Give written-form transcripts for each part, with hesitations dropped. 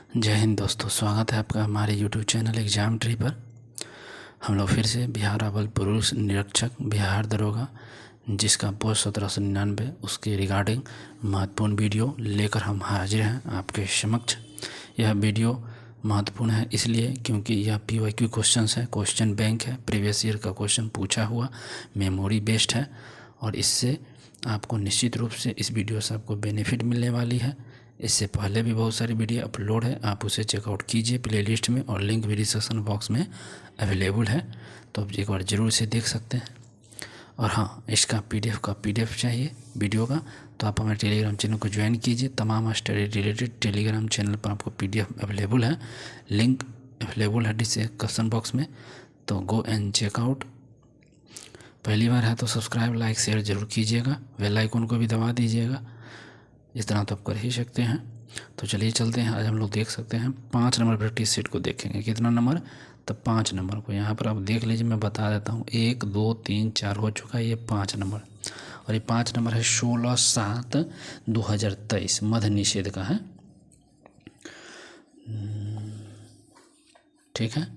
जय हिंद दोस्तों, स्वागत है आपका हमारे यूट्यूब चैनल एग्जाम ट्री पर। हम लोग फिर से बिहार अव्वल पुरुष निरीक्षक बिहार दरोगा जिसका पोस्ट 1799 उसके रिगार्डिंग महत्वपूर्ण वीडियो लेकर हम हाजिर हैं आपके समक्ष। यह वीडियो महत्वपूर्ण है इसलिए क्योंकि यह PYQ क्वेश्चंस है, क्वेश्चन बैंक है, प्रीवियस ईयर का क्वेश्चन पूछा हुआ, मेमोरी बेस्ड है और इससे आपको निश्चित रूप से इस वीडियो से आपको बेनिफिट मिलने वाली है। इससे पहले भी बहुत सारी वीडियो अपलोड है, आप उसे चेकआउट कीजिए प्लेलिस्ट में और लिंक भी डिस्क्रिप्शन बॉक्स में अवेलेबल है, तो आप एक बार ज़रूर इसे देख सकते हैं। और हाँ, इसका PDF चाहिए वीडियो का तो आप हमारे टेलीग्राम चैनल को ज्वाइन कीजिए। तमाम स्टडी रिलेटेड टेलीग्राम चैनल पर आपको PDF अवेलेबल है, लिंक अवेलेबल है डिस्क्रिप्शन बॉक्स में, तो गो एंड चेकआउट। पहली बार है तो सब्सक्राइब, लाइक, शेयर ज़रूर कीजिएगा, बेल आइकन को भी दबा दीजिएगा। इस तरह तो आप कर ही सकते हैं। तो चलिए चलते हैं। आज हम लोग देख सकते हैं 5 नंबर प्रैक्टिस सेट को देखेंगे। कितना नंबर? तो 5 नंबर को यहाँ पर आप देख लीजिए, मैं बता देता हूँ। 1 2 3 4 हो चुका है, ये 5 नंबर और ये 5 नंबर है 16/7/2023 मध्य निषेध का है। ठीक है,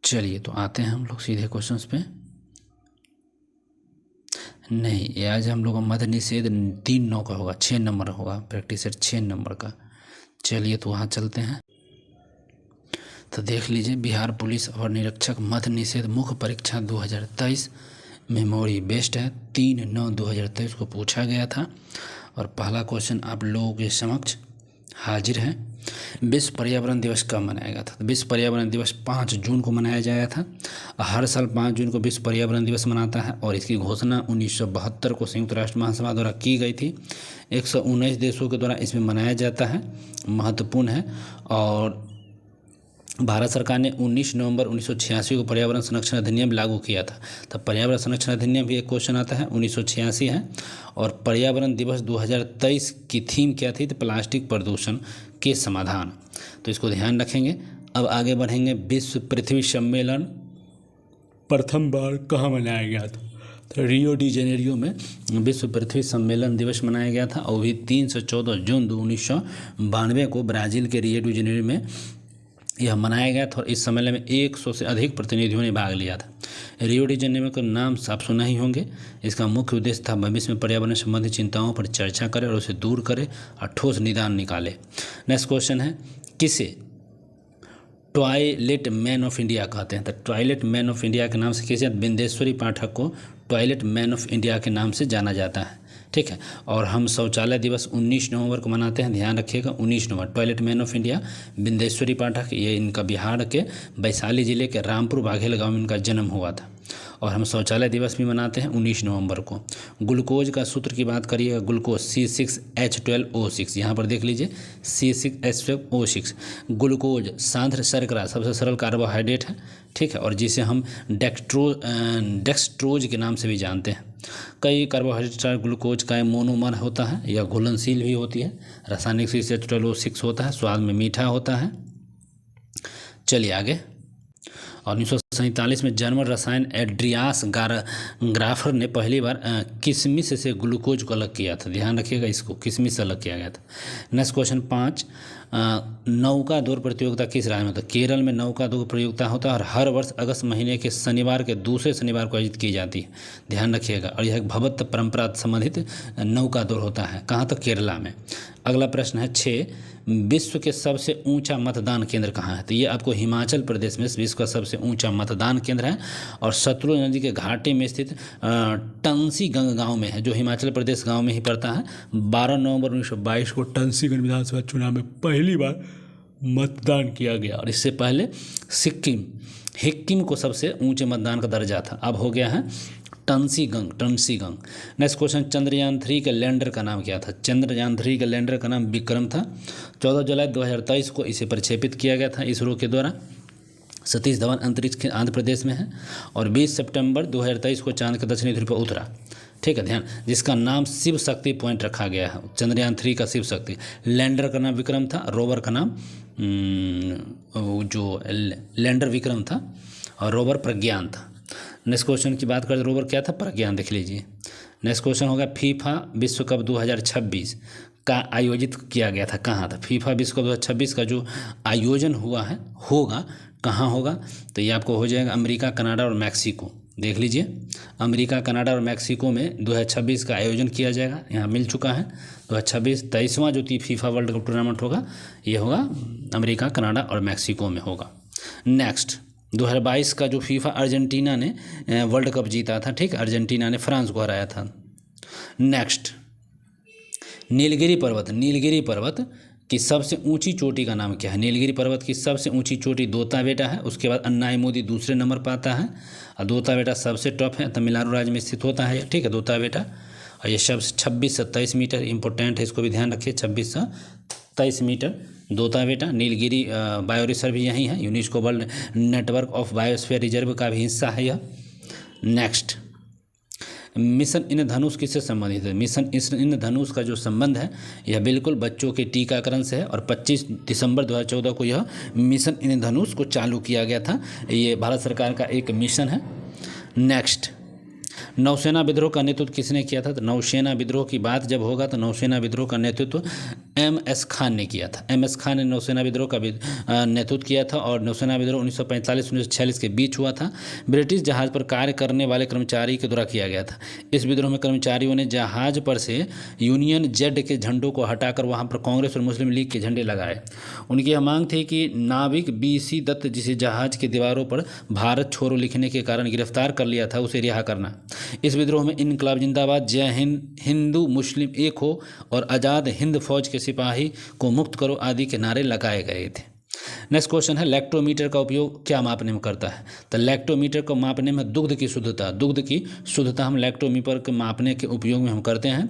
चलिए तो आते हैं हम लोग सीधे क्वेश्चंस पे। नहीं, ये आज हम लोग का मध्य निषेध 3/9 का होगा, 6 नंबर होगा प्रैक्टिस सेट 6 नंबर का। चलिए तो वहाँ चलते हैं। तो देख लीजिए, बिहार पुलिस और निरीक्षक मध्य निषेध मुख्य परीक्षा 2023 मेमोरी बेस्ड है। 3/9/2023 को पूछा गया था और पहला क्वेश्चन आप लोगों के समक्ष हाजिर है। विश्व पर्यावरण दिवस कब मनाया गया था? तो विश्व पर्यावरण दिवस 5 जून को मनाया जाया था। हर साल 5 जून को विश्व पर्यावरण दिवस मनाता है और इसकी घोषणा 1972 को संयुक्त राष्ट्र महासभा द्वारा की गई थी। 119 देशों के द्वारा इसमें मनाया जाता है, महत्वपूर्ण है। और भारत सरकार ने 19 नवंबर 1986 को पर्यावरण संरक्षण अधिनियम लागू किया था। तब पर्यावरण संरक्षण अधिनियम भी एक क्वेश्चन आता है, 1986 है। और पर्यावरण दिवस 2023 की थीम क्या थी? तो प्लास्टिक प्रदूषण के समाधान, तो इसको ध्यान रखेंगे। अब आगे बढ़ेंगे। विश्व पृथ्वी सम्मेलन प्रथम बार कहाँ मनाया गया था? तो रियो डी जेनेरियो में विश्व पृथ्वी सम्मेलन दिवस मनाया गया था और भी 3 से 14 जून 1992 को ब्राज़ील के रियो डी जेनेरियो में यह मनाया गया था। और इस सम्मेलन में 100 से अधिक प्रतिनिधियों ने भाग लिया था। रियो डी जेनेरियो का नाम आप सुना ही होंगे। इसका मुख्य उद्देश्य था भविष्य में पर्यावरण संबंधी चिंताओं पर चर्चा करे और उसे दूर करे और ठोस निदान निकाले। नेक्स्ट क्वेश्चन है, किसे टॉयलेट मैन ऑफ इंडिया कहते हैं? तो टॉयलेट मैन ऑफ इंडिया के नाम से किसे? बिंदेश्वरी पाठक को टॉयलेट मैन ऑफ इंडिया के नाम से जाना जाता है। ठीक है, और हम शौचालय दिवस 19 नवंबर को मनाते हैं, ध्यान रखिएगा 19 नवंबर। Toilet man of India Bindeshwari Pathak, ये इनका बिहार के वैशाली जिले के रामपुर बाघेल गांव में इनका जन्म हुआ था। और हम शौचालय दिवस भी मनाते हैं 19 नवंबर को। ग्लूकोज का सूत्र की बात करिएगा, ग्लूकोज C6H12O6, यहाँ पर देख लीजिए C6H12O6। ग्लूकोज सांद्र शर्करा, सबसे सरल कार्बोहाइड्रेट है। ठीक है, और जिसे हम डेक्सट्रोज के नाम से भी जानते हैं। कई कार्बोहाइड्रेट ग्लूकोज का मोनोमर होता है या घुलनशील भी होती है। रासायनिक C6H12O6 होता है, स्वाद में मीठा होता है। चलिए आगे। और 1947 में जर्मन रसायन एड्रियास ग्राफर ने पहली बार किशमिश से ग्लूकोज को अलग किया था, ध्यान रखिएगा, इसको किशमिश से अलग किया गया था। नेक्स्ट क्वेश्चन 5, नौका दौड़ प्रतियोगिता किस राज्य में होता है? केरल में नौका दौड़ प्रतियोगिता होता है और हर वर्ष अगस्त महीने के शनिवार के दूसरे शनिवार को आयोजित की जाती है, ध्यान रखिएगा। और यह एक भव्य परंपरा संबंधित नौका दौड़ होता है, कहाँ? तो केरला में। अगला प्रश्न है 6, विश्व के सबसे ऊंचा मतदान केंद्र कहाँ है? तो ये आपको हिमाचल प्रदेश में विश्व का सबसे ऊंचा मतदान केंद्र है और सतलुज नदी के घाटी में स्थित टंसीगंग गांव में है, जो हिमाचल प्रदेश गांव में ही पड़ता है। 12 नवंबर 1922 को टंसीगंग विधानसभा चुनाव में पहली बार मतदान किया गया और इससे पहले हिक्किम को सबसे ऊंचे मतदान का दर्जा था, अब हो गया है टंसीगंग। नेक्स्ट क्वेश्चन, चंद्रयान 3 के लैंडर का नाम क्या था? चंद्रयान 3 के लैंडर का नाम विक्रम था। 14 जुलाई 2023 को इसे प्रक्षेपित किया गया था इसरो के द्वारा। सतीश धवन अंतरिक्ष के आंध्र प्रदेश में है और 20 सितंबर 2023 को चांद के दक्षिणी ध्रुव पर उतरा। ठीक है, ध्यान, जिसका नाम शिव शक्ति पॉइंट रखा गया है। चंद्रयान 3 का शिव शक्ति। लैंडर का नाम विक्रम था, रोवर का नाम जो लैंडर विक्रम था और रोवर प्रज्ञान था। नेक्स्ट क्वेश्चन की बात करें, रोवर क्या था? प्रज्ञान, देख लीजिए। नेक्स्ट क्वेश्चन होगा, फीफा विश्व कप 2026 का आयोजित किया गया था, कहाँ था? फीफा विश्व कप 2026 का जो आयोजन हुआ है होगा कहाँ होगा? तो ये आपको हो जाएगा अमेरिका, कनाडा और मैक्सिको। देख लीजिए, अमेरिका, कनाडा और मैक्सिको में 2026 का आयोजन किया जाएगा। यहाँ मिल चुका है 2026 23वां जो फीफा वर्ल्ड कप टूर्नामेंट होगा, ये होगा अमेरिका, कनाडा और मैक्सिको में होगा। नेक्स्ट 2022 का जो फीफा अर्जेंटीना ने वर्ल्ड कप जीता था, ठीक, अर्जेंटीना ने फ्रांस को हराया था। नेक्स्ट नीलगिरी पर्वत की सबसे ऊंची चोटी का नाम क्या है? नीलगिरी पर्वत की सबसे ऊंची चोटी दोता बेटा है, उसके बाद अन्नाई मोदी दूसरे नंबर पर आता है और दोता बेटा सबसे टॉप है, तमिलनाडु राज्य में स्थित होता है, ठीक है, दोता बेटा। और ये सब 26-27 मीटर इंपॉर्टेंट है, इसको भी ध्यान रखिए, 26-27 मीटर दोता बेटा। नीलगिरी बायो रिजर्व भी यहीं है, UNESCO world network of biosphere reserve का भी हिस्सा है यह। नेक्स्ट मिशन इंद्रधनुष किससे संबंधित है? मिशन इंद्रधनुष का जो संबंध है यह बिल्कुल बच्चों के टीकाकरण से है और 25 दिसंबर 2014 को यह मिशन इंद्रधनुष को चालू किया गया था। ये भारत सरकार का एक मिशन है। नेक्स्ट नौसेना विद्रोह का नेतृत्व किसने किया था? तो नौसेना विद्रोह की बात जब होगा तो नौसेना विद्रोह का नेतृत्व MS खान ने किया था। MS खान ने नौसेना विद्रोह का नेतृत्व किया था और नौसेना विद्रोह 1945-1946 के बीच हुआ था। ब्रिटिश जहाज़ पर कार्य करने वाले कर्मचारी के द्वारा किया गया था। इस विद्रोह में कर्मचारियों ने जहाज़ पर से यूनियन जेड के झंडों को हटाकर वहाँ पर कांग्रेस और मुस्लिम लीग के झंडे लगाए। उनकी यह मांग थी कि नाविक BC दत्त, जिसे जहाज़ की दीवारों पर भारत छोड़ो लिखने के कारण गिरफ्तार कर लिया था, उसे रिहा करना। इस विद्रोह में इनकलाब जिंदाबाद, जय हिंद, हिंदू मुस्लिम एक हो और आज़ाद हिंद फौज के सिपाही को मुक्त करो आदि के नारे लगाए गए थे। नेक्स्ट क्वेश्चन है लैक्टोमीटर का उपयोग क्या मापने में करता है? तो लैक्टोमीटर को मापने में दुग्ध की शुद्धता हम लैक्टोमीटर के मापने के उपयोग में हम करते हैं।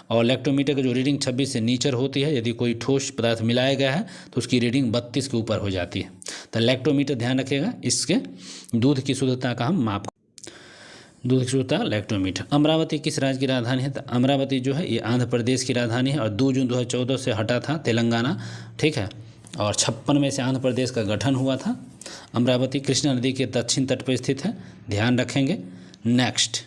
और लैक्टोमीटर की जो रीडिंग 26 से नीचे होती है, यदि कोई ठोस पदार्थ मिलाया गया है तो उसकी रीडिंग 32 के ऊपर हो जाती है। तो लैक्टोमीटर ध्यान रखिएगा, इसके दूध की शुद्धता का हम माप, दूध की शुद्धता लैक्टोमीटर। अमरावती किस राज्य की राजधानी है? तो अमरावती जो है ये आंध्र प्रदेश की राजधानी है और 2 जून 2014 से हटा था तेलंगाना, ठीक है, और 56 में से आंध्र प्रदेश का गठन हुआ था। अमरावती कृष्णा नदी के दक्षिण तट पर स्थित है, ध्यान रखेंगे। नेक्स्ट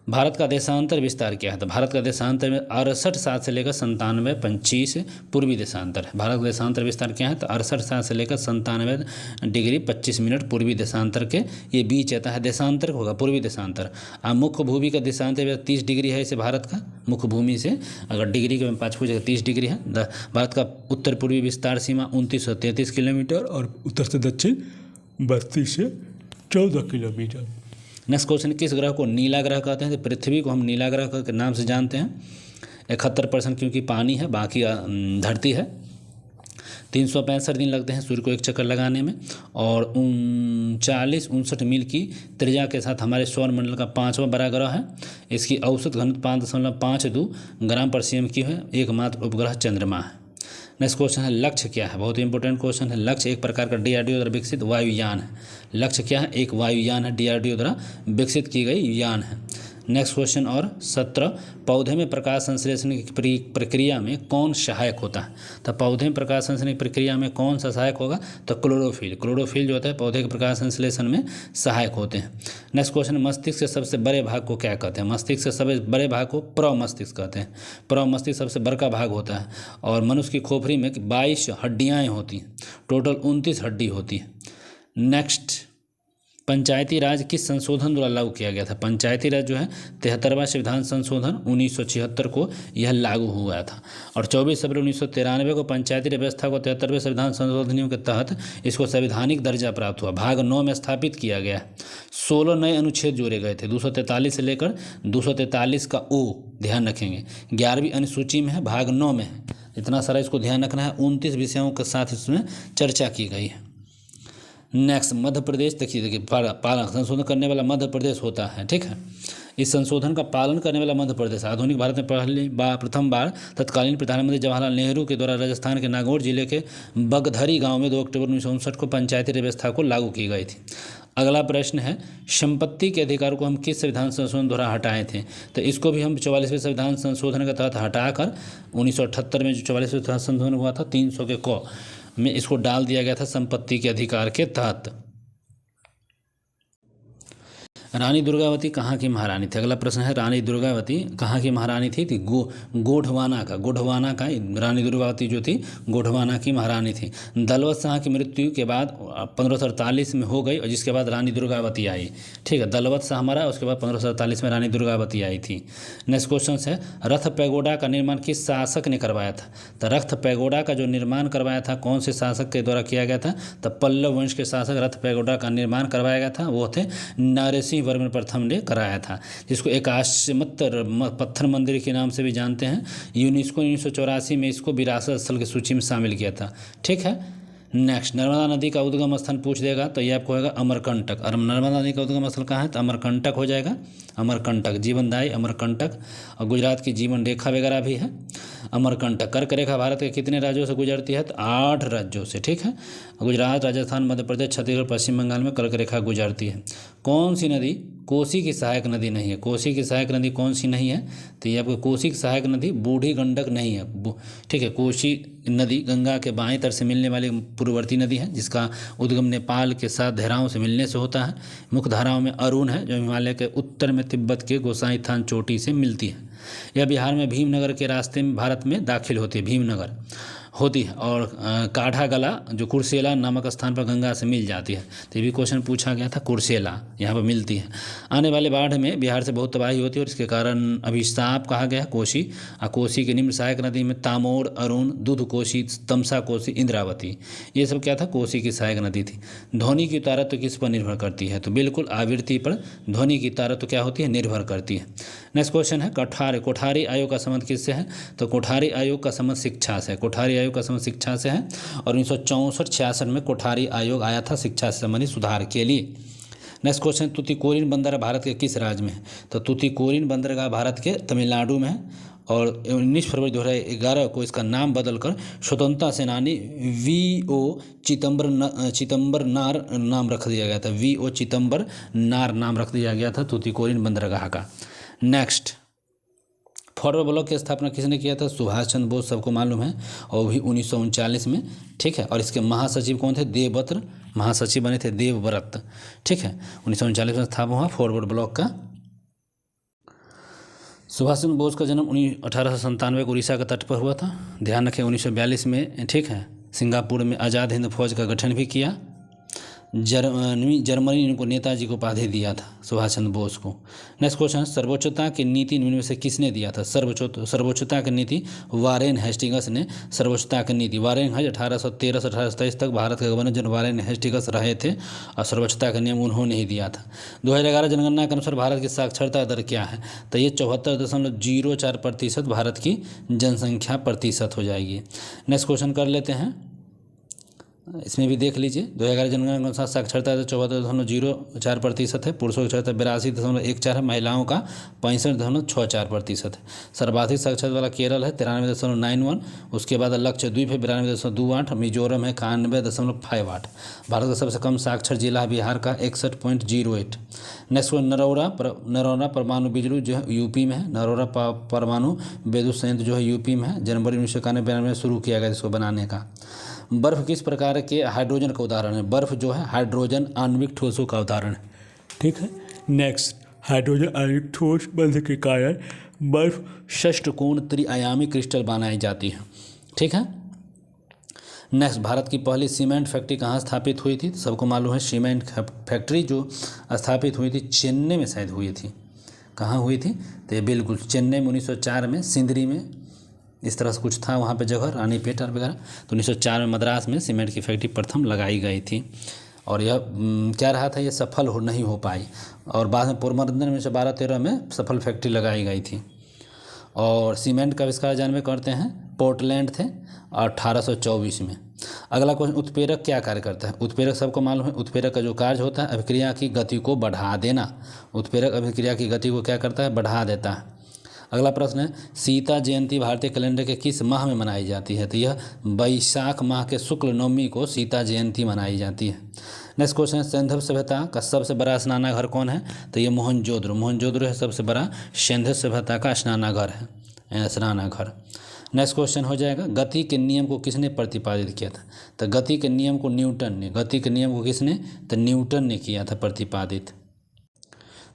भारत का देशांतर विस्तार क्या है? तो भारत का देशांतर में 68 से लेकर 97 25 पूर्वी देशांतर है। भारत का देशांतर विस्तार क्या है? तो 68 से लेकर 97 डिग्री 25 मिनट पूर्वी देशांतर के ये बीच आता है, देशांतर होगा पूर्वी देशांतर। अब मुख्य भूमि का देशांतर 30 डिग्री है इसे भारत का, मुख्य भूमि से अगर डिग्री के पाँच पूछेगा 30 डिग्री है। भारत का उत्तर पूर्वी विस्तार सीमा 2933 किलोमीटर और उत्तर से दक्षिण 32 से 14 किलोमीटर। नेक्स्ट क्वेश्चन, किस ग्रह को नीला ग्रह कहते हैं? तो पृथ्वी को हम नीला ग्रह के नाम से जानते हैं। 71% क्योंकि पानी है, बाकी धरती है। 365 दिन लगते हैं सूर्य को एक चक्कर लगाने में और 39-59 मील की त्रिज्या के साथ हमारे सौर मंडल का 5वां बड़ा ग्रह है। इसकी औसत घनत्व 5.52 ग्राम पर cm की है। एकमात्र उपग्रह चंद्रमा है। नेक्स्ट क्वेश्चन है लक्ष्य क्या है? बहुत ही इंपॉर्टेंट क्वेश्चन है। लक्ष्य एक प्रकार का DRDO द्वारा विकसित वायुयान है। लक्ष्य क्या है? एक वायुयान है, DRDO द्वारा विकसित की गई यान है। नेक्स्ट क्वेश्चन और 17, पौधे में प्रकाश संश्लेषण की प्रक्रिया में कौन सहायक होता है? तो पौधे में प्रकाश संश्लेषण की प्रक्रिया में कौन सा सहायक होगा? तो क्लोरोफिल जो होता है पौधे के प्रकाश संश्लेषण में सहायक होते हैं। नेक्स्ट क्वेश्चन, मस्तिष्क के सबसे बड़े भाग को क्या कहते हैं? मस्तिष्क के सबसे बड़े भाग को प्रमस्तिष्क कहते हैं। प्रमस्तिष्क सबसे बड़ा भाग होता है और मनुष्य की खोपड़ी में 22 हड्डियाँ होती हैं, टोटल 29 हड्डी होती है। नेक्स्ट, पंचायती राज किस संशोधन द्वारा लागू किया गया था? पंचायती राज जो है 73वां संविधान संशोधन 1976 को यह लागू हुआ था और 24 फरवरी 1993 को पंचायती व्यवस्था को 73वें संविधान संशोधनियों के तहत इसको संवैधानिक दर्जा प्राप्त हुआ। भाग 9 में स्थापित किया गया। 16 नए अनुच्छेद जोड़े गए थे, 243 से लेकर 243 का O ध्यान रखेंगे। 11वीं अनुसूची में है, भाग 9 में है, इतना सारा इसको ध्यान रखना है। 29 विषयों के साथ इसमें चर्चा की गई है। नेक्स्ट, मध्य प्रदेश देखिए पालन संशोधन करने वाला मध्य प्रदेश होता है, ठीक है। इस संशोधन का पालन करने वाला मध्य प्रदेश आधुनिक भारत में प्रथम बार तत्कालीन प्रधानमंत्री जवाहरलाल नेहरू के द्वारा राजस्थान के नागौर जिले के बगधरी गांव में 2 अक्टूबर 1959 को पंचायती व्यवस्था को लागू की गई थी। अगला प्रश्न है, संपत्ति के अधिकार को हम किस संविधान संशोधन द्वारा हटाए थे? तो इसको भी हम 44वें संविधान संशोधन के तहत हटाकर 1978 में जो 44वें संविधान संशोधन हुआ था 300 के क में इसको डाल दिया गया था संपत्ति के अधिकार के तहत। रानी दुर्गावती कहाँ की महारानी थी? अगला प्रश्न है, रानी दुर्गावती कहाँ की महारानी थी? गोंडवाना का रानी दुर्गावती जो थी गोंडवाना की महारानी थी। दलवत शाह की मृत्यु के बाद 1548 में हो गई, और जिसके बाद रानी दुर्गावती आई। ठीक है, दलवत शाह मरा, उसके बाद 1547 में रानी दुर्गावती आई थी। नेक्स्ट क्वेश्चन है, रथ पैगोडा का निर्माण किस शासक ने करवाया था? तो रथ पैगोडा का जो निर्माण करवाया था कौन से शासक के द्वारा किया गया था? तो पल्लव वंश के शासक रथ पैगोडा का निर्माण करवाया गया था, वो थे नरसिंह वर्मन प्रथम ने कराया था, जिसको एकाश्मत पत्थर मंदिर के नाम से भी जानते हैं। यूनेस्को 1984 में इसको विरासत स्थल की सूची में शामिल किया था। ठीक है, नेक्स्ट, नर्मदा नदी का उद्गम स्थान पूछ देगा तो ये आपको होगा अमरकंटक। और नर्मदा नदी का उद्गम स्थल कहाँ है? तो अमरकंटक हो जाएगा। अमरकंटक, जीवनदायी अमरकंटक, और गुजरात की जीवन रेखा वगैरह भी है अमरकंटक। कर्क रेखा भारत के कितने राज्यों से गुजरती है? तो 8 राज्यों से। ठीक है, गुजरात, राजस्थान, मध्य प्रदेश, छत्तीसगढ़, पश्चिम बंगाल में कर्क रेखा गुजरती है। कौन सी नदी कोसी की सहायक नदी नहीं है? कोसी की सहायक नदी कौन सी नहीं है? तो ये आपको कोसी की सहायक नदी बूढ़ी गंडक नहीं है। ठीक है, कोसी नदी गंगा के बाएं तट से मिलने वाली पूर्ववर्ती नदी है, जिसका उद्गम नेपाल के साथ धाराओं से मिलने से होता है। मुख्य धाराओं में अरुण है, जो हिमालय के उत्तर में तिब्बत के गोसाईथान चोटी से मिलती है। यह बिहार में भीमनगर के रास्ते में भारत में दाखिल होती है, भीमनगर होती है। और काढ़ागला जो कुर्सेला नामक स्थान पर गंगा से मिल जाती है। तो ये भी क्वेश्चन पूछा गया था, कुर्सेला यहाँ पर मिलती है। आने वाले बाढ़ में बिहार से बहुत तबाही होती है, और इसके कारण अभिशाप कहा गया कोसी। कोसी की निम्न सहायक नदी में तामोर, अरुण, दूध कोसी, तमसा कोसी, इंद्रावती, ये सब क्या था? कोसी की सहायक नदी थी। ध्वनि की उतारत्व किस पर निर्भर करती है? तो बिल्कुल आवृत्ति पर ध्वनि की उतारत्व क्या होती है? निर्भर करती है। नेक्स्ट क्वेश्चन है, कोठारी आयोग का संबंध किससे है? तो कोठारी आयोग का संबंध शिक्षा से है। कोठारी आयोग का संबंध शिक्षा से है, और 1964-66 में कोठारी आयोग आया था शिक्षा से संबंधित सुधार के लिए। नेक्स्ट क्वेश्चन, तुतीकोरिन बंदरगाह भारत के किस राज्य में है? तो तुतीकोरिन बंदरगाह भारत के तमिलनाडु में है, और 19 फरवरी 2011 को इसका नाम बदलकर स्वतंत्रता सेनानी V.O. चिदम्बरनार नाम रख दिया गया था। V.O. चिदम्बरनार नाम रख दिया गया था तुतीकोरिन बंदरगाह का। नेक्स्ट, फॉरवर्ड ब्लॉक की स्थापना किसने किया था? सुभाष चंद्र बोस, सबको मालूम है, और भी 1939 में। ठीक है, और इसके महासचिव कौन थे? देवव्रत महासचिव बने थे, देवव्रत। ठीक है, 1939 में स्थापना हुआ फॉरवर्ड ब्लॉक का। सुभाष चंद्र बोस का जन्म 1897 को उड़ीसा के तट पर हुआ था। ध्यान रखें, 1942 में, ठीक है, सिंगापुर में आज़ाद हिंद फौज का गठन भी किया। जर्मनी ने इनको नेताजी को उपाधि दिया था, सुभाष चंद्र बोस को। नेक्स्ट क्वेश्चन, सर्वोच्चता की नीति निम्न में से किसने दिया था? सर्वोच्चता की नीति वारेन हेस्टिंग्स ने सर्वोच्चता की नीति। वारेन हेस्टिंग्स 1813 से 1827 तक भारत के गवर्नर जनरल वारेन हेस्टिंग्स रहे थे, और सर्वोच्चता का नियम उन्होंने ही दिया था। 2011 जनगणना के अनुसार भारत की साक्षरता दर क्या है? तो ये 74.04% भारत की जनसंख्या प्रतिशत हो जाएगी। नेक्स्ट क्वेश्चन कर लेते हैं, इसमें भी देख लीजिए। 2011 जनगणना के अनुसार साक्षरता दर 74.04% है। पुरुषों की साक्षरता 82.14 है। महिलाओं का 65.64% है। सर्वाधिक साक्षरता वाला केरल है 93.91। उसके बाद लक्षद्वीप है 92.28। मिजोरम है 91.58। भारत का सबसे कम साक्षर जिला है बिहार का 61.08। नेक्स्ट नरौरा परमाणु बिजली जो है यूपी में है। नरौरा परमाणु विद्युत संयंत्र जो है यूपी में है। जनवरी 1991 में शुरू किया गया इसको बनाने का। बर्फ किस प्रकार के हाइड्रोजन का उदाहरण है? बर्फ जो है हाइड्रोजन आणविक ठोसों का उदाहरण है। ठीक है, नेक्स्ट, हाइड्रोजन आणविक ठोस बनने के कारण बर्फ षष्ठकोण त्रिआयामी क्रिस्टल बनाई जाती है। ठीक है, नेक्स्ट, भारत की पहली सीमेंट फैक्ट्री कहाँ स्थापित हुई थी? सबको मालूम है, सीमेंट फैक्ट्री जो स्थापित हुई थी चेन्नई में शायद हुई थी। कहाँ हुई थी? तो ये बिल्कुल चेन्नई में 1904 में, सिंदरी में, इस तरह से कुछ था वहाँ पे जगह, रानीपेट और वगैरह। तो 1904 में मद्रास में सीमेंट की फैक्ट्री प्रथम लगाई गई थी, और यह क्या रहा था, ये सफल नहीं हो पाई, और बाद में पोरबंदर में 1912-13 में सफल फैक्ट्री लगाई गई थी। और सीमेंट का आविष्कार जानवे करते हैं पोर्टलैंड थे 1824 में। अगला क्वेश्चन, उत्प्रेरक क्या कार्य करता है? उत्प्रेरक सबको मालूम है, उत्प्रेरक का जो कार्य होता है अभिक्रिया की गति को बढ़ा देना। उत्प्रेरक अभिक्रिया की गति को क्या करता है? बढ़ा देता है। अगला प्रश्न है, सीता जयंती भारतीय कैलेंडर के किस माह में मनाई जाती है? तो यह बैसाख माह के शुक्ल नवमी को सीता जयंती मनाई जाती है। नेक्स्ट क्वेश्चन है, सिंधु सभ्यता का सबसे बड़ा स्नानाघर कौन है? तो ये मोहनजोदड़ो है सबसे बड़ा सिंधु सभ्यता का स्नानाघर है, स्नानाघर। नेक्स्ट क्वेश्चन हो जाएगा, गति के नियम को किसने प्रतिपादित किया था? तो गति के नियम को न्यूटन ने। गति के नियम को किसने? तो न्यूटन ने किया था प्रतिपादित।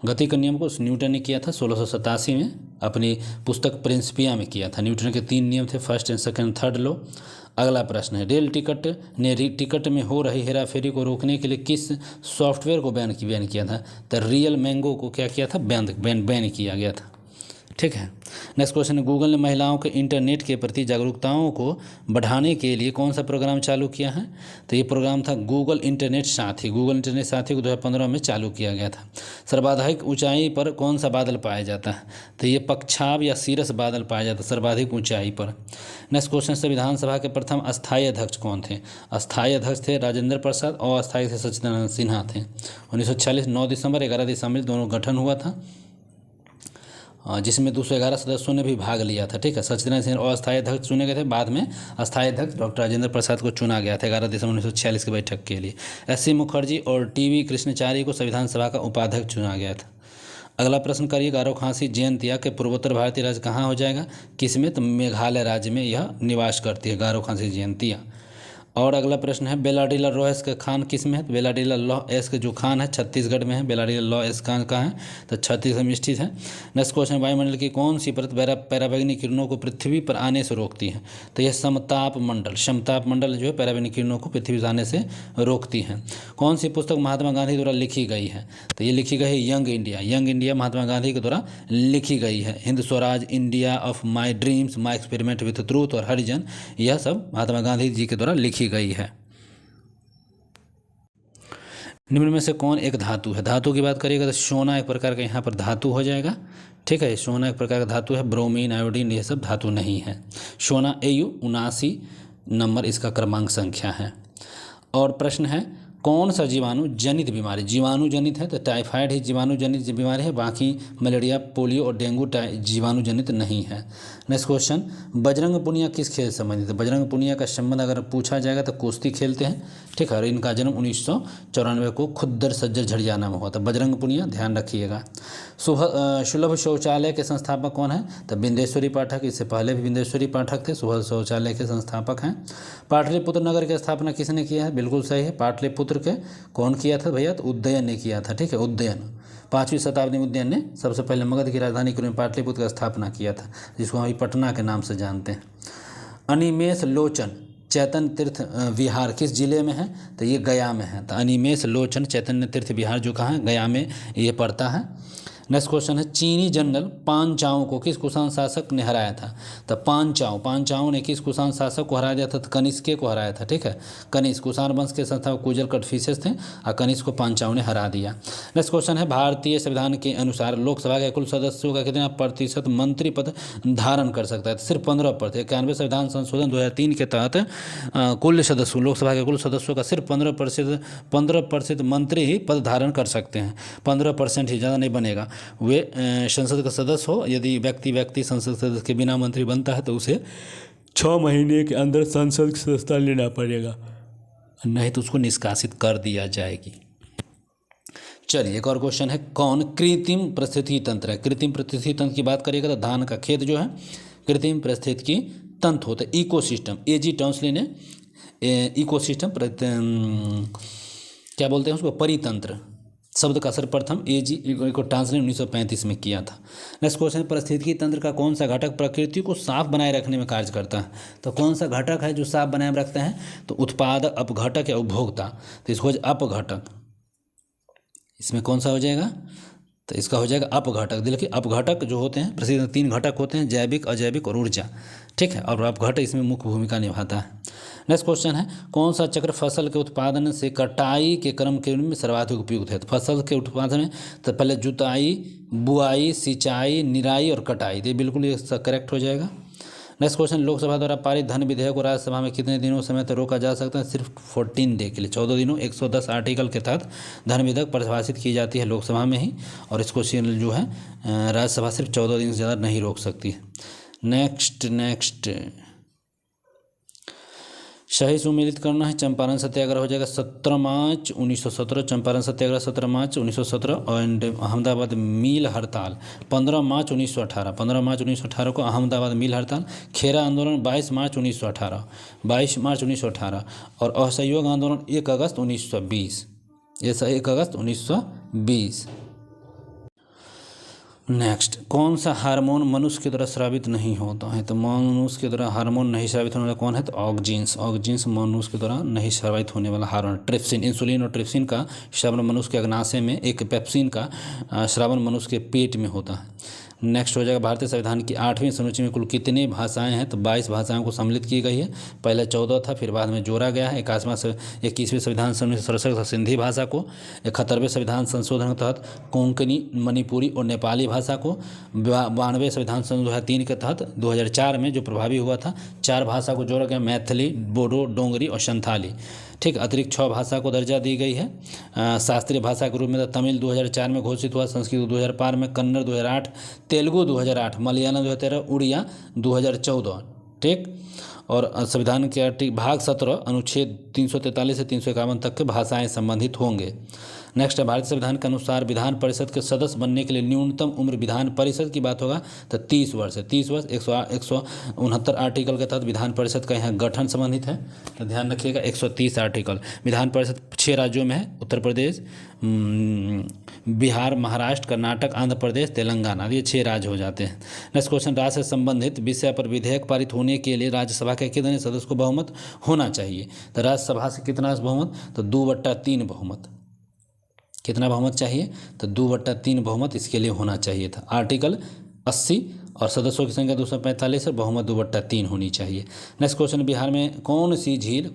गति के नियम को न्यूटन ने किया था 1687 में, अपनी पुस्तक प्रिंसिपिया में किया था। न्यूटन के 3 नियम थे, first and second third law. अगला प्रश्न है, रेल टिकट में हो रही हेराफेरी को रोकने के लिए किस सॉफ्टवेयर को बैन किया था? तो रियल मैंगो को क्या किया था? बैन किया गया था। ठीक है। नेक्स्ट क्वेश्चन है, गूगल ने महिलाओं के इंटरनेट के प्रति जागरूकताओं को बढ़ाने के लिए कौन सा प्रोग्राम चालू किया है? तो ये प्रोग्राम था गूगल इंटरनेट साथी। गूगल इंटरनेट साथी को 2015 में चालू किया गया था। सर्वाधिक ऊंचाई पर कौन सा बादल पाया जाता है? तो ये पक्षाब या सीरस बादल पाया जाता है सर्वाधिक ऊंचाई पर। नेक्स्ट क्वेश्चन से, विधानसभा के प्रथम अस्थायी अध्यक्ष कौन थे? अस्थायी अध्यक्ष थे राजेंद्र प्रसाद और अस्थायी थे सच्चिदानंद सिन्हा थे। 1946 9 दिसंबर 11 दिसंबर दोनों गठन हुआ था, जिसमें 211 सदस्यों ने भी भाग लिया था। ठीक है। सच्चिदानंद सिन्हा अस्थायी अध्यक्ष चुने गए थे, बाद में अस्थायी अध्यक्ष डॉक्टर राजेंद्र प्रसाद को चुना गया था 11 दिसंबर 1946 की बैठक के लिए। एस.सी. मुखर्जी और टी.वी. कृष्णाचार्य को संविधान सभा का उपाध्यक्ष चुना गया था। अगला प्रश्न करिए, गारो खासी जयंतिया के पूर्वोत्तर भारतीय राज्य कहाँ हो जाएगा? किसमें? तो मेघालय राज्य में यह निवास करती है गारो खासी जयंतिया। और अगला प्रश्न है, बेलाडीला लॉ खान किस में है? तो बेलाडीला लॉ के जो खान है छत्तीसगढ़ में है। बेलाडीला लॉ खान कहाँ है? तो छत्तीसगढ़ में स्थित है। नेक्स्ट क्वेश्चन, वायुमंडल की कौन सी परत पराबैंगनी किरणों को पृथ्वी पर आने से रोकती है? तो यह समताप मंडल जो है पराबैंगनी किरणों को पृथ्वी पर आने से रोकती है। कौन सी पुस्तक महात्मा गांधी द्वारा लिखी गई है? तो ये लिखी गई है यंग इंडिया महात्मा गांधी के द्वारा लिखी गई है। Hind Swaraj, India of my dreams, my experiment with truth और हरिजन, यह सब महात्मा गांधी जी के द्वारा लिखी गई है। निम्न में से कौन एक धातु है? धातु की बात करिएगा तो सोना एक प्रकार का यहाँ पर धातु हो जाएगा। ठीक है। सोना एक प्रकार का धातु है। ब्रोमीन, आयोडीन ये सब धातु नहीं है। सोना AU 79 नंबर इसका क्रमांक संख्या है। और प्रश्न है, कौन सा जीवाणु जनित बीमारी? जीवाणु जनित है तो टाइफाइड ही जीवाणु जनित बीमारी है, बाकी मलेरिया, पोलियो और डेंगू जीवाणु जनित नहीं है। नेक्स्ट क्वेश्चन, बजरंग पुनिया किस खेल से संबंधित है? बजरंग पुनिया का संबंध अगर पूछा जाएगा तो कुश्ती खेलते हैं। ठीक है। और इनका जन्म 1994 को खुद्दर सज्जर झड़ियाना में हुआ था। बजरंग पुनिया ध्यान रखिएगा। सुलभ शौचालय के संस्थापक कौन है? तो बिंदेश्वरी पाठक। इससे पहले भी बिंदेश्वरी पाठक थे, सुलभ शौचालय के संस्थापक हैं। पाटलिपुत्र नगर की स्थापना किसने किया है? बिल्कुल सही है, पाटलिपुत्र के कौन किया था भैया? तो उदयन ने किया था। ठीक है। उदयन 5वीं शताब्दी में उदयन ने सबसे पहले मगध की राजधानी के रूप में पाटलिपुत्र का स्थापना किया था, जिसको हम पटना के नाम से जानते हैं। अनिमेष लोचन चैतन्य तीर्थ विहार किस जिले में है? तो ये गया में है। तो अनिमेष लोचन चैतन्य तीर्थ विहार जो कहाँ है? गया में ये पड़ता है। नेक्स्ट क्वेश्चन है, चीनी जनरल पांचाओं को किस कुषाण शासक ने हराया था? तो पांचाओं ने किस कुषाण शासक को हराया था? तो कनिष्क को हराया था। ठीक है। कनिष्क कुषाण वंश के संस्थापक कुजल कटफिसेस थे और कनिष्क को पांचाओं ने हरा दिया। नेक्स्ट क्वेश्चन है, भारतीय संविधान के अनुसार लोकसभा के कुल सदस्यों का कितना प्रतिशत मंत्री पद धारण कर सकता है? तो सिर्फ 15%। 91 संविधान संशोधन 2003 के तहत कुल सदस्यों लोकसभा के कुल सदस्यों का सिर्फ 15% मंत्री ही पद धारण कर सकते हैं। 15% ही, ज़्यादा नहीं बनेगा। वे संसद का सदस्य हो, यदि व्यक्ति संसद सदस्य के बिना मंत्री बनता है तो उसे 6 महीने के अंदर संसद की सदस्यता लेना पड़ेगा, नहीं तो उसको निष्कासित कर दिया जाएगी। चलिए एक और क्वेश्चन है, कौन कृत्रिम परिस्थिति तंत्र है? कृत्रिम परिस्थिति तंत्र की बात करिएगा तो धान का खेत जो है कृत्रिम परिस्थिति तंत्र होता है। इकोसिस्टम, एजी टॉन्सली ने इकोसिस्टम क्या बोलते हैं उसको? परितंत्र शब्द का सर्वप्रथम एजी को ट्रांसलेट 1935 में किया था। नेक्स्ट क्वेश्चन, पारिस्थितिकी तंत्र का कौन सा घटक प्रकृति को साफ बनाए रखने में कार्य करता है? तो कौन सा घटक है जो साफ बनाए रखता है? तो उत्पादक, अपघटक या उपभोक्ता। तो इसको अपघटक, इसमें कौन सा हो जाएगा? तो इसका हो जाएगा अपघटक। देखिए अपघटक जो होते हैं प्रसिद्ध 3 घटक होते हैं, जैविक, अजैविक और ऊर्जा। ठीक है। और अपघटक इसमें मुख्य भूमिका निभाता है। नेक्स्ट क्वेश्चन है, कौन सा चक्र फसल के उत्पादन से कटाई के क्रम के में सर्वाधिक उपयुक्त है? तो फसल के उत्पादन में तो पहले जुताई, बुआई, सिंचाई, निराई और कटाई, ये बिल्कुल ये करेक्ट हो जाएगा। नेक्स्ट क्वेश्चन, लोकसभा द्वारा पारित धन विधेयक को राज्यसभा में कितने दिनों समय तक रोका जा सकता है? सिर्फ 14 डे के लिए, 14 दिनों 110 आर्टिकल के तहत धन विधेयक परिभाषित की जाती है लोकसभा में ही, और इसको जो है राज्यसभा सिर्फ 14 दिन से ज़्यादा नहीं रोक सकती है। नेक्स्ट सही सुमेलित करना है। चंपारण सत्याग्रह हो जाएगा 17 मार्च 1917, चंपारण सत्याग्रह 17 मार्च 1917, और अहमदाबाद मिल हड़ताल 15 मार्च 1918, 15 मार्च 1918 को अहमदाबाद मिल हड़ताल। खेरा आंदोलन 22 मार्च 1918, और असहयोग आंदोलन 1 अगस्त 1920, ये 1 अगस्त 1920। नेक्स्ट, कौन सा हार्मोन मनुष्य के द्वारा स्रावित नहीं होता है? तो मनुष्य के द्वारा हार्मोन नहीं स्रावित होने वाला कौन है? तो ऑक्जीन्स। ऑक्जीन्स मनुष्य के द्वारा नहीं स्रावित होने वाला हार्मोन। ट्रिप्सिन, इंसुलिन और ट्रिप्सिन का श्रवण मनुष्य के अग्नाशय में, एक पेप्सिन का श्रवण मनुष्य के पेट में होता है। नेक्स्ट हो जाएगा, भारतीय संविधान की 8वीं अनुसूची में कुल कितनी भाषाएं हैं? तो 22 भाषाओं को सम्मिलित की गई है। पहले 14 था, फिर बाद में जोड़ा गया है। 21वीं संविधान संशोधन 67 सिंधी भाषा को, 71वें संविधान संशोधन के तहत कोंकणी, मणिपुरी और नेपाली भाषा को, 92वें संविधान संशोधन 2003 के तहत 2004 में जो प्रभावी हुआ था 4 भाषा को जोड़ा गया, मैथिली, बोडो, डोंगरी और संथाली। ठीक, अतिरिक्त 6 भाषा को दर्जा दी गई है। शास्त्रीय भाषा के रूप में तमिल 2004 में घोषित हुआ, संस्कृत 2005 में, कन्नड़ 2008, तेलुगु 2008, मलयालम 2013, उड़िया 2014। ठीक, और संविधान के भाग 17 अनुच्छेद 343 से 351 तक के भाषाएं संबंधित होंगे। नेक्स्ट है, भारतीय संविधान के अनुसार विधान परिषद के सदस्य बनने के लिए न्यूनतम उम्र, विधान परिषद की बात होगा तो 30 वर्ष है। 30 वर्ष 169 आर्टिकल के तहत विधान परिषद का यहाँ गठन संबंधित है, तो ध्यान रखिएगा 130 आर्टिकल। विधान परिषद 6 राज्यों में है, उत्तर प्रदेश, बिहार, महाराष्ट्र, कर्नाटक, आंध्र प्रदेश, तेलंगाना, ये 6 राज्य हो जाते हैं। नेक्स्ट क्वेश्चन, राज्य से संबंधित विषय पर विधेयक पारित होने के लिए राज्यसभा के कितने सदस्य को बहुमत होना चाहिए? तो राज्यसभा से कितना बहुमत? तो 2/3 बहुमत। कितना बहुमत चाहिए? तो 2/3 बहुमत इसके लिए होना चाहिए था। आर्टिकल 80 और सदस्यों की संख्या 245 और बहुमत 2/3 होनी चाहिए। नेक्स्ट क्वेश्चन, बिहार में कौन सी झील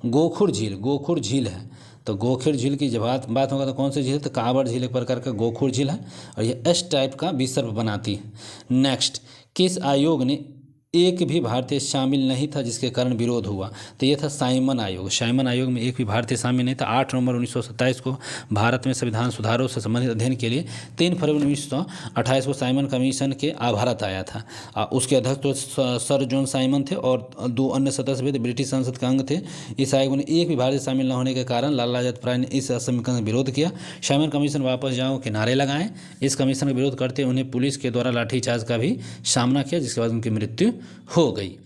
गोखुर झील है? तो गोखुर झील की जब बात होगा तो कौन सी झील है? तो कांवड़ झील एक प्रकार का गोखुर झील है और ये एस टाइप का विसर्प बनाती है। नेक्स्ट, किस आयोग ने एक भी भारतीय शामिल नहीं था जिसके कारण विरोध हुआ? तो ये था साइमन आयोग। साइमन आयोग में एक भी भारतीय शामिल नहीं था। 8 नवंबर 1927 को भारत में संविधान सुधारों से संबंधित अध्ययन के लिए 3 फरवरी 1928 को साइमन कमीशन के भारत आया था। उसके अध्यक्ष तो सर जॉन साइमन थे और 2 अन्य सदस्य भी थे, ब्रिटिश संसद के अंग थे। इस आयोग में एक भी भारतीय शामिल न होने के कारण लाला लाजपत राय ने इस समीकरण का विरोध किया। साइमन कमीशन वापस जाओ के नारे लगाए। इस कमीशन का विरोध करते उन्हें पुलिस के द्वारा लाठीचार्ज का भी सामना किया, जिसके बाद उनकी मृत्यु हो गई।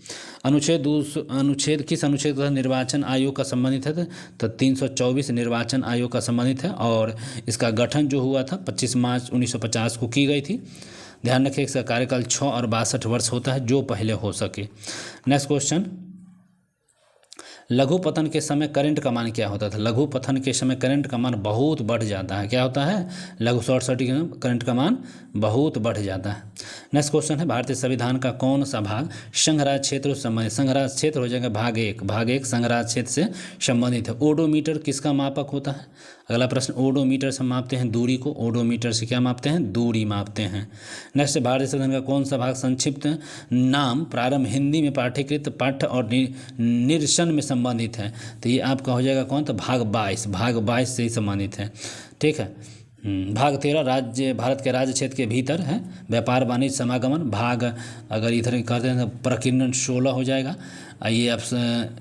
अनुच्छेद किस अनुच्छेद का निर्वाचन आयोग का संबंधित है? तो 324 निर्वाचन आयोग का संबंधित है और इसका गठन जो हुआ था 25 मार्च 1950 को की गई थी। ध्यान रखिए, इसका कार्यकाल 6 और 62 वर्ष होता है, जो पहले हो सके। नेक्स्ट क्वेश्चन, लघु पतन के समय करंट का मान क्या होता था? लघु पतन के समय करंट का मान बहुत बढ़ जाता है। क्या होता है? लघु शॉर्ट सर्किट करंट का मान बहुत बढ़ जाता है। नेक्स्ट क्वेश्चन है, भारतीय संविधान का कौन सा भाग संघराज क्षेत्र से संबंधित? संघराज क्षेत्र हो जाएगा भाग 1। भाग 1 संघराज क्षेत्र से संबंधित है। ओडोमीटर किसका मापक होता है? अगला प्रश्न, ओडोमीटर से मापते हैं दूरी को। ओडोमीटर से क्या मापते हैं? दूरी मापते हैं। नेक्स्ट, भारतीय संविधान का कौन सा भाग संक्षिप्त नाम प्रारंभ हिंदी में पाठ्यकृत पाठ्य और निरसन में संबंधित है? तो ये आपका हो जाएगा कौन? तो भाग 22। भाग 22 से ही संबंधित है। ठीक है। भाग 13 राज्य, भारत के राज्य क्षेत्र के भीतर है, व्यापार वाणिज्य समागमन। भाग अगर इधर करते हैं तो प्रकीर्णन 16 हो जाएगा। ये अब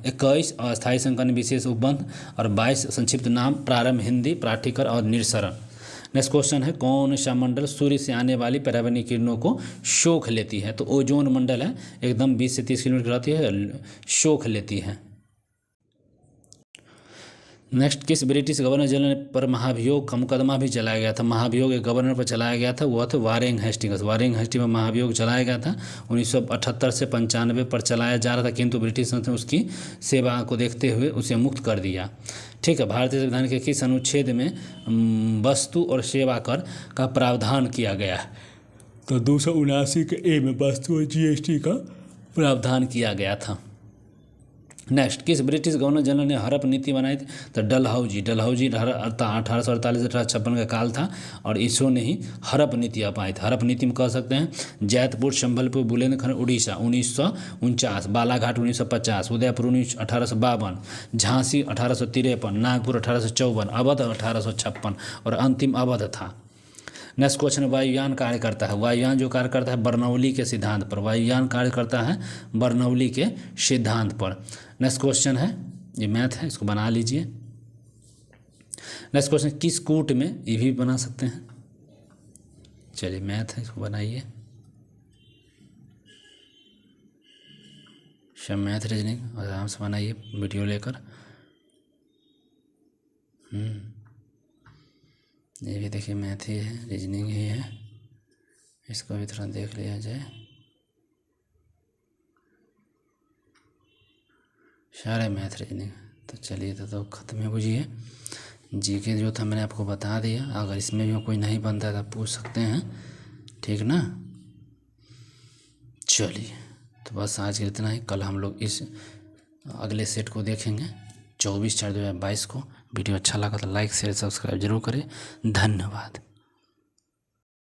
21 अस्थायी संकलन विशेष उपबंध और 22 संक्षिप्त नाम प्रारंभ हिंदी पाठ्यक्रम और निरसरण। नेक्स्ट क्वेश्चन है, कौन सा मंडल सूर्य से आने वाली पराबैंगनी किरणों को शोख लेती है? तो ओजोन मंडल है, एकदम 20 से 30 किलोमीटर रहती है, शोख लेती है। नेक्स्ट, किस ब्रिटिश गवर्नर जनरल पर महाभियोग का मुकदमा भी चलाया गया था? महाभियोग एक गवर्नर पर चलाया गया था, वह थे वारेन हेस्टिंग्स। वारेन हेस्टिंग्स पर महाभियोग चलाया गया था। 1978 से 95 पर चलाया जा रहा था, किंतु ब्रिटिश संसद ने उसकी सेवा को देखते हुए उसे मुक्त कर दिया। ठीक है। भारतीय संविधान के किस अनुच्छेद में वस्तु और सेवा कर का प्रावधान किया गया? तो 279 के ए में वस्तु और GST का प्रावधान किया गया था। नेक्स्ट, किस ब्रिटिश गवर्नर जनरल ने हड़प नीति बनाई थी? तो डलहौजी 1848-1856 का काल था और इसरो ने ही हड़प नीति अपनाई थी। हड़प नीति में कह सकते हैं जैतपुर, संबलपुर, बुंदेलखंड, उड़ीसा 1949, बालाघाट 1950, उदयपुर 1852, झांसी 1853, नागपुर 1854, अवध 1856 और अंतिम अवध था। नेक्स्ट क्वेश्चन, वायुयान कार्य करता है? वायुयान जो कार्य करता है बर्नौली के सिद्धांत पर। वायुयान कार्य करता है बर्नौली के सिद्धांत पर। नेक्स्ट क्वेश्चन है, ये मैथ है, इसको बना लीजिए। नेक्स्ट क्वेश्चन, किस कूट में, ये भी बना सकते हैं। चलिए मैथ है, इसको बनाइए। सब मैथ रीजनिंग आराम से बनाइए वीडियो लेकर। ये भी देखिए मैथ ही है, रीजनिंग ही है। इसको भी थोड़ा देख लिया जाए। सारे मैथ रीजनिंग। तो चलिए तो ख़त्म है बुझिए। जीके जो था मैंने आपको बता दिया, अगर इसमें भी कोई नहीं बनता है तो पूछ सकते हैं, ठीक ना। चलिए तो बस आज के इतना ही। कल हम लोग इस अगले सेट को देखेंगे 24/4/2022 को। वीडियो अच्छा लगा तो लाइक शेयर सब्सक्राइब जरूर करें। धन्यवाद।